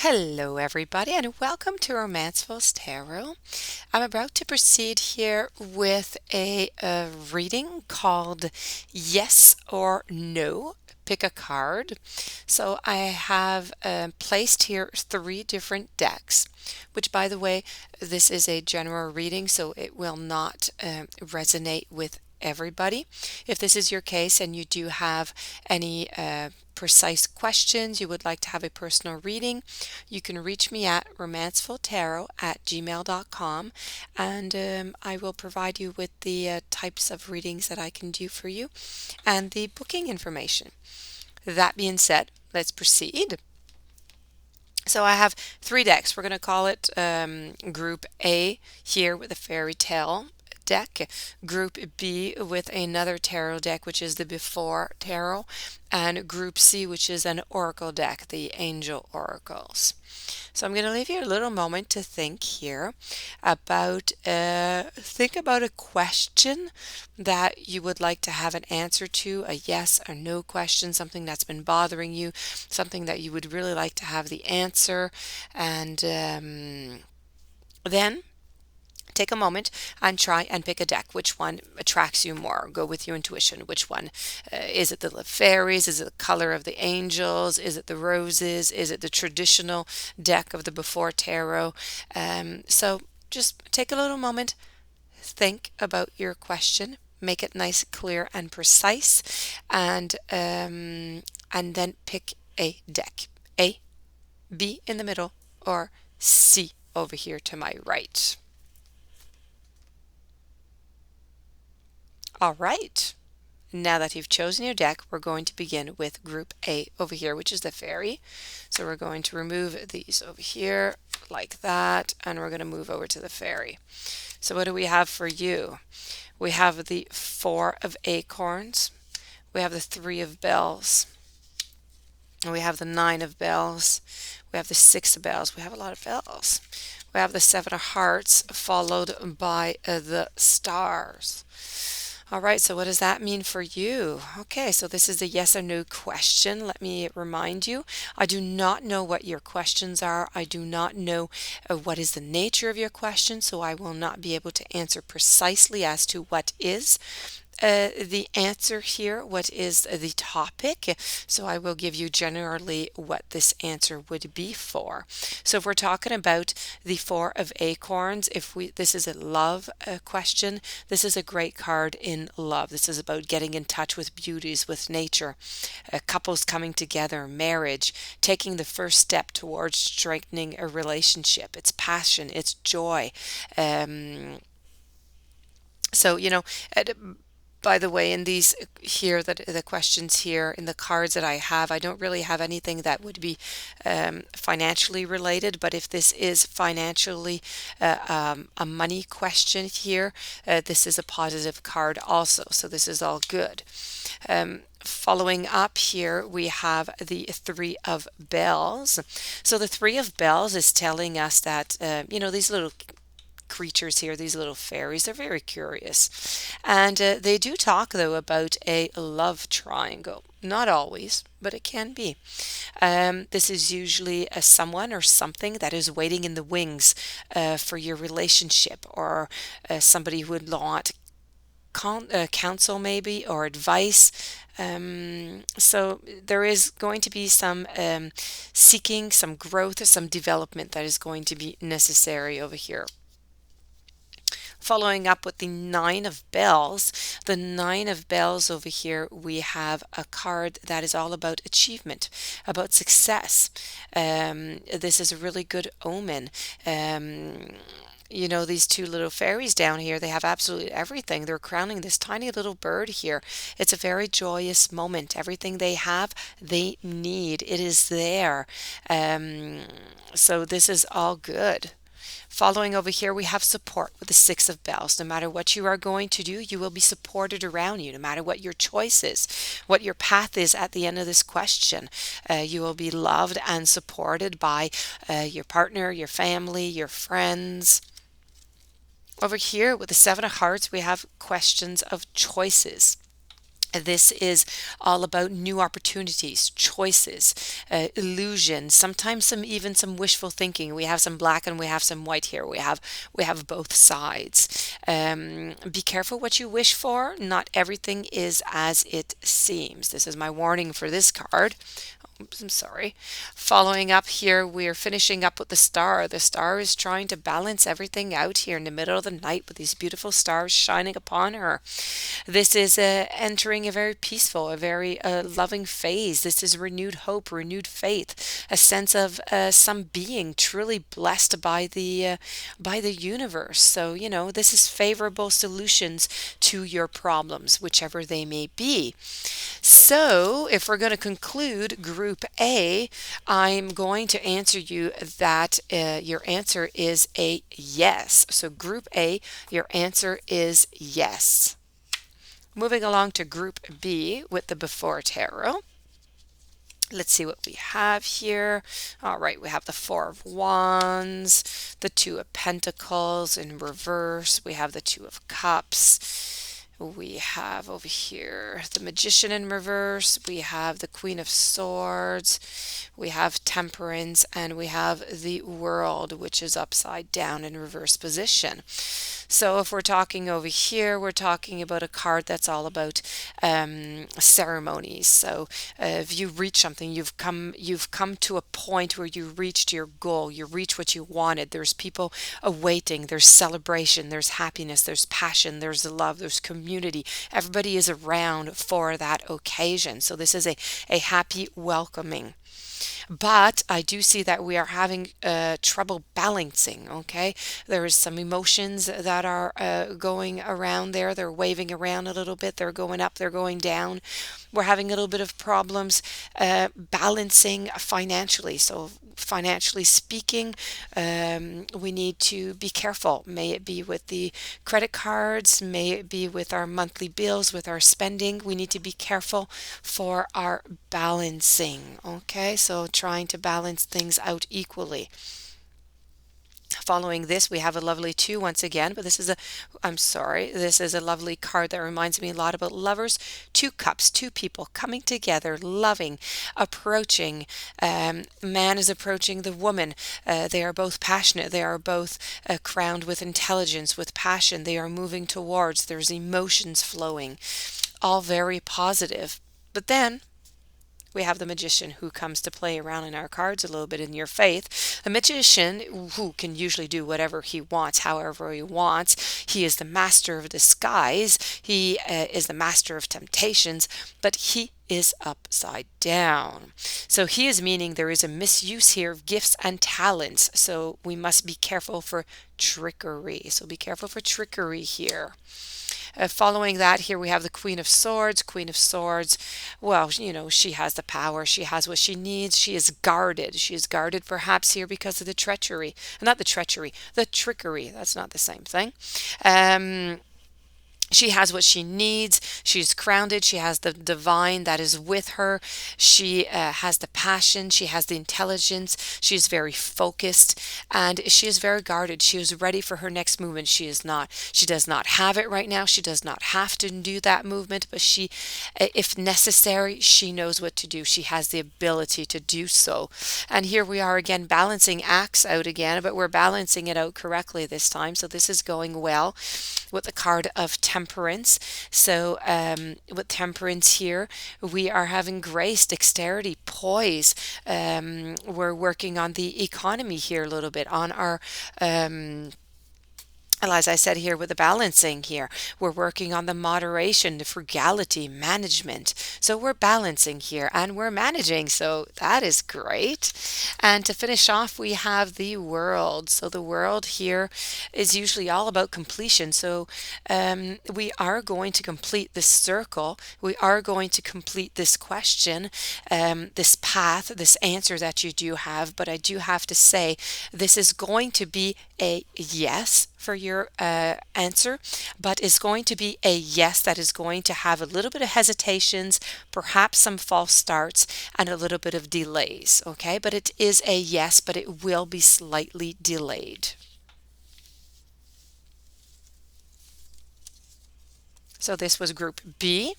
Hello, everybody, and welcome to Romancefull's Tarot. I'm about to proceed here with a reading called Yes or No. Pick a card. So I have placed here 3 different decks, which, by the way, this is a general reading, so it will not resonate with everybody. If this is your case and you do have any precise questions, you would like to have a personal reading, you can reach me at romancefulltarot@gmail.com, and I will provide you with the types of readings that I can do for you and the booking information. That being said, let's proceed. So I have 3 decks. We're going to call it Group A here with a fairy tale deck, Group B with another tarot deck, which is the Before Tarot, and Group C, which is an oracle deck, the Angel Oracles. So I'm going to leave you a little moment to think here about a question that you would like to have an answer to, a yes or no question, something that's been bothering you, something that you would really like to have the answer, and then take a moment and try and pick a deck. Which one attracts you more? Go with your intuition. Which one? Is it the fairies? Is it the color of the angels? Is it the roses? Is it the traditional deck of the Before Tarot? So just take a little moment, think about your question, make it nice, clear, and precise, and then pick a deck. A, B in the middle, or C over here to my right. All right, now that you've chosen your deck, we're going to begin with Group A over here, which is the fairy. So we're going to remove these over here like that, and we're going to move over to the fairy. So what do we have for you? We have the 4 of Acorns, we have the 3 of Bells, and we have the 9 of Bells, we have the 6 of Bells. We have a lot of bells. We have the 7 of Hearts, followed by the stars. All right, so what does that mean for you? Okay, so this is a yes or no question. Let me remind you, I do not know what your questions are. I do not know what is the nature of your question, so I will not be able to answer precisely as to what is the answer here, what is the topic. So I will give you generally what this answer would be for. So if we're talking about the 4 of Acorns, this is a love question, this is a great card in love. This is about getting in touch with beauties, with nature, couples coming together, marriage, taking the first step towards strengthening a relationship. It's passion, it's joy. So, by the way, in these here, the questions here in the cards that I have, I don't really have anything that would be financially related. But if this is financially a money question here, this is a positive card also. So this is all good. Following up here, we have the 3 of Bells. So the 3 of Bells is telling us that, these little creatures here, these little fairies, they're very curious, and they do talk though about a love triangle. Not always, but it can be. This is usually a someone or something that is waiting in the wings for your relationship, or somebody who would want counsel maybe, or advice. So there is going to be some seeking, some growth, some development that is going to be necessary over here. Following up with the 9 of Bells, the 9 of Bells over here, we have a card that is all about achievement, about success. This is a really good omen. These 2 little fairies down here, they have absolutely everything. They're crowning this tiny little bird here. It's a very joyous moment. Everything they have, they need. It is there. So this is all good. Following over here, we have support with the 6 of Bells. No matter what you are going to do, you will be supported around you. No matter what your choice is, what your path is at the end of this question, you will be loved and supported by your partner, your family, your friends. Over here with the 7 of Hearts, we have questions of choices. This is all about new opportunities, choices, illusions, sometimes even some wishful thinking. We have some black and we have some white here. We have both sides. Be careful what you wish for. Not everything is as it seems. This is my warning for this card. Oops, I'm sorry. Following up here, we're finishing up with the star. The star is trying to balance everything out here in the middle of the night with these beautiful stars shining upon her. This is entering a very peaceful, a very loving phase. This is renewed hope, renewed faith, a sense of some being truly blessed by the universe. So, this is favorable solutions to your problems, whichever they may be. So, if we're going to conclude Group A, I'm going to answer you that your answer is a yes. So, Group A, your answer is yes. Moving along to Group B with the Before Tarot. Let's see what we have here. All right, we have the Four of Wands, the Two of Pentacles in reverse. We have the Two of Cups. We have over here the Magician in reverse. We have the Queen of Swords. We have Temperance, and we have the World, which is upside down in reverse position. So if we're talking over here, we're talking about a card that's all about ceremonies. So if you reach something, you've come to a point where you reached your goal, you reach what you wanted. There's people awaiting, there's celebration, there's happiness, there's passion, there's love, there's community. Everybody is around for that occasion. So this is a happy welcoming. But I do see that we are having trouble balancing, okay? There is some emotions that are going around there. They're waving around a little bit. They're going up, they're going down. We're having a little bit of problems balancing financially. So financially speaking, we need to be careful. May it be with the credit cards, may it be with our monthly bills, with our spending. We need to be careful for our balancing, okay? So trying to balance things out equally. Following this, we have a lovely two once again, but this is a lovely card that reminds me a lot about lovers. Two cups, two people coming together, loving, approaching. Man is approaching the woman. They are both passionate. They are both crowned with intelligence, with passion. They are moving towards. There's emotions flowing, all very positive. But then we have the Magician who comes to play around in our cards a little bit in your faith. A magician who can usually do whatever he wants, however he wants. He is the master of disguise. He is the master of temptations, but he is upside down. So he is meaning there is a misuse here of gifts and talents. So we must be careful for trickery. So be careful for trickery here. Following that, here we have the Queen of Swords. Queen of Swords, well, she has the power. She has what she needs. She is guarded. She is guarded perhaps here because of the treachery. Not the treachery, the trickery. That's not the same thing. She has what she needs. She's grounded. She has the divine that is with her. She has the passion. She has the intelligence. She's very focused and she is very guarded. She is ready for her next movement. She is not. She does not have it right now. She does not have to do that movement, but she, if necessary, she knows what to do. She has the ability to do so. And here we are again balancing acts out again, but we're balancing it out correctly this time. So this is going well with the card of Temperance. So with Temperance here, we are having grace, dexterity, poise. We're working on the economy here a little bit, on our as I said here with the balancing here, we're working on the moderation, the frugality, management. So we're balancing here and we're managing. So that is great. And to finish off, we have the World. So the World here is usually all about completion. So we are going to complete this circle. We are going to complete this question, this path, this answer that you do have. But I do have to say, this is going to be a yes for your answer, but is going to be a yes that is going to have a little bit of hesitations, perhaps some false starts, and a little bit of delays. Okay, but it is a yes, but it will be slightly delayed. So this was group B,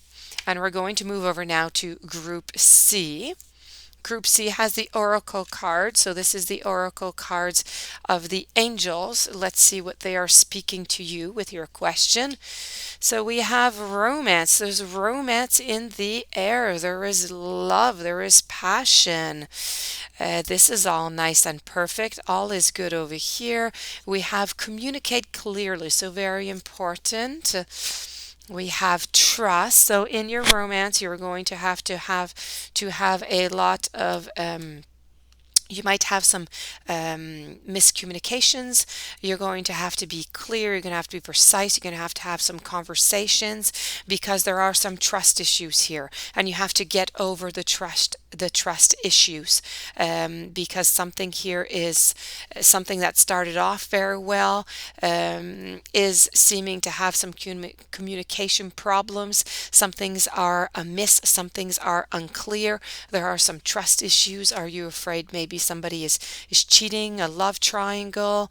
and we're going to move over now to group C. Group C has the oracle card. So this is the oracle cards of the angels. Let's see what they are speaking to you with your question. So we have romance. There's romance in the air. There is love. There is passion. This is all nice and perfect. All is good over here. We have communicate clearly. So very important. We have trust. So in your romance, you're going to have a lot of you might have some miscommunications. You're going to have to be clear. You're going to have to be precise. You're going to have some conversations because there are some trust issues here, and you have to get over the trust issues because something here is something that started off very well is seeming to have some communication problems. Some things are amiss. Some things are unclear. There are some trust issues. Are you afraid maybe somebody is cheating, a love triangle?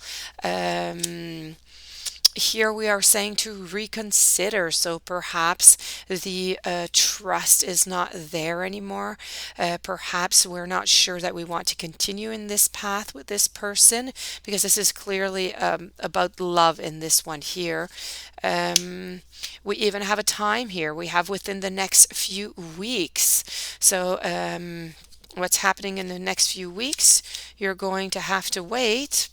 Here we are saying to reconsider. So perhaps the trust is not there anymore. Perhaps we're not sure that we want to continue in this path with this person because this is clearly about love in this one here. We even have a time here. We have within the next few weeks. So what's happening in the next few weeks? You're going to have to wait.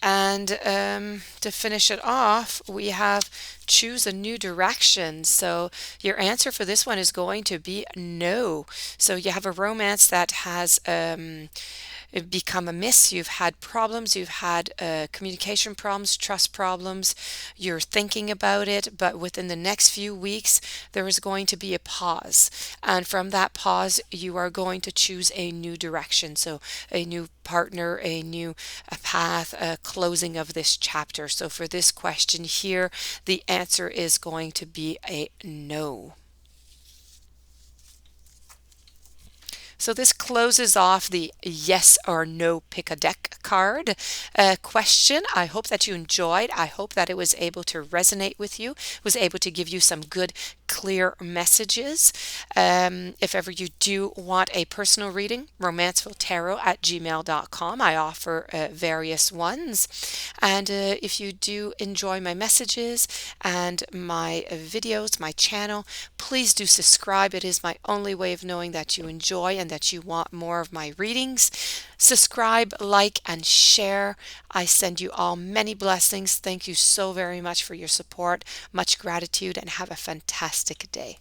And to finish it off, we have choose a new direction. So your answer for this one is going to be no. So you have a romance that has become amiss. You've had problems. You've had communication problems, trust problems. You're thinking about it, but within the next few weeks, there is going to be a pause. And from that pause, you are going to choose a new direction. So a new partner, a new path, a closing of this chapter. So for this question here, the answer is going to be a no. So this closes off the yes or no pick a deck card question. I hope that you enjoyed. I hope that it was able to resonate with you, was able to give you some good, clear messages. If ever you do want a personal reading, romancefulltarot@gmail.com. I offer various ones. And if you do enjoy my messages and my videos, my channel, please do subscribe. It is my only way of knowing that you enjoy and that you want more of my readings. Subscribe, like, and share. I send you all many blessings. Thank you so very much for your support. Much gratitude, and have a fantastic day.